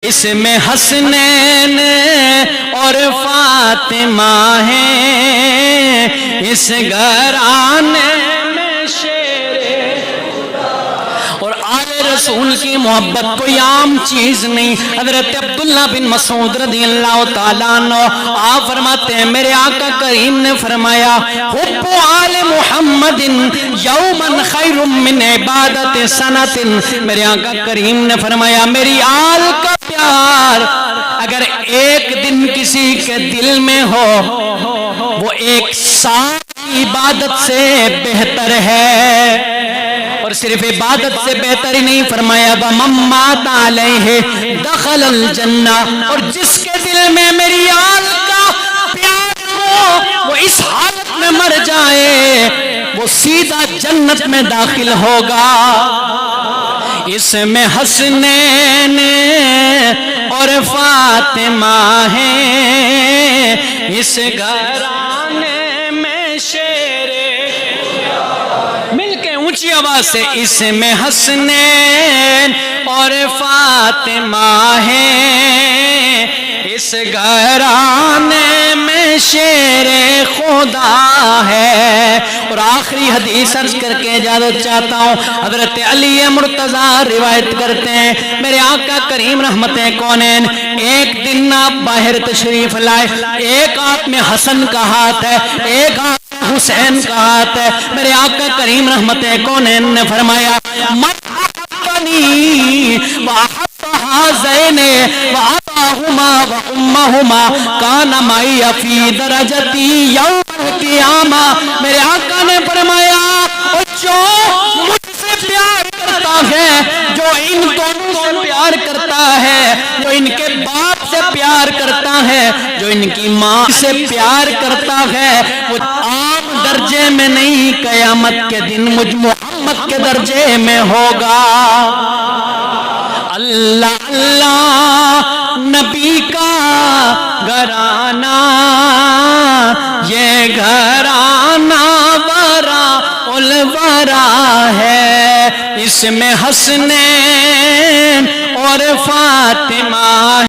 اس میں حسنین اور فاطمہ ہیں، اس گھرانے میں شیر اور آل رسول کی محبت کوئی عام چیز نہیں۔ حضرت عبداللہ بن مسعود رضی اللہ تعالیٰ عنہ آپ فرماتے ہیں میرے آقا کریم نے فرمایا حب آل محمد یوما خیر من عبادت سنت۔ میرے آقا کریم نے فرمایا میری آل کا پیار اگر ایک دن کسی کے دل میں ہو وہ ایک سال کی عبادت سے بہتر ہے۔ اور صرف عبادت سے بہتر ہی نہیں فرمایا وَمَن مَّاتَ عَلَيْهِ دَخَلَ الْجَنَّةَ، اور جس کے دل میں میری آل کا پیار ہو وہ اس حالت میں مر جائے وہ سیدھا جنت میں داخل ہوگا۔ اس میں حسنین اور فاطمہ ہیں، اس گھرانے میں شیر مل کے اونچی آواز سے اس میں حسنین اور فاطمہ ہیں، اس گھرانے میں شیر خدا ہے۔ اور آخری حدیث عرض کر کے اجازت چاہتا ہوں، حضرت علی مرتضیٰ روایت کرتے ہیں میرے آقا کریم رحمتِ کونین ایک دن آپ باہر تشریف لائے، ایک ہاتھ میں حسن کا ہاتھ ہے، ایک ہاتھ حسین کا ہاتھ ہے۔ میرے آقا کریم رحمتِ کونین نے فرمایا مرحبنی وَأَحَبَّ هَذَيْنِ وَأَبَاهُمَا وَأُمَّهُمَا كَانَ مَعِيَ فِي دَرَجَتِي يَوْمَ الْقِيَامَةِ۔ میرے آقا نے فرمایا جو مجھ سے پیار کرتا ہے، جو ان دونوں سے پیار کرتا ہے، جو ان کے باپ سے پیار کرتا ہے، جو ان کی ماں سے پیار کرتا ہے، وہ عام درجے میں نہیں قیامت کے دن مجھ محمد کے درجے میں ہوگا۔ اللہ اللہ نبی کا گھرانہ یہ گھرانہ ورا الورا ہے، اس میں حسنین اور فاطمہ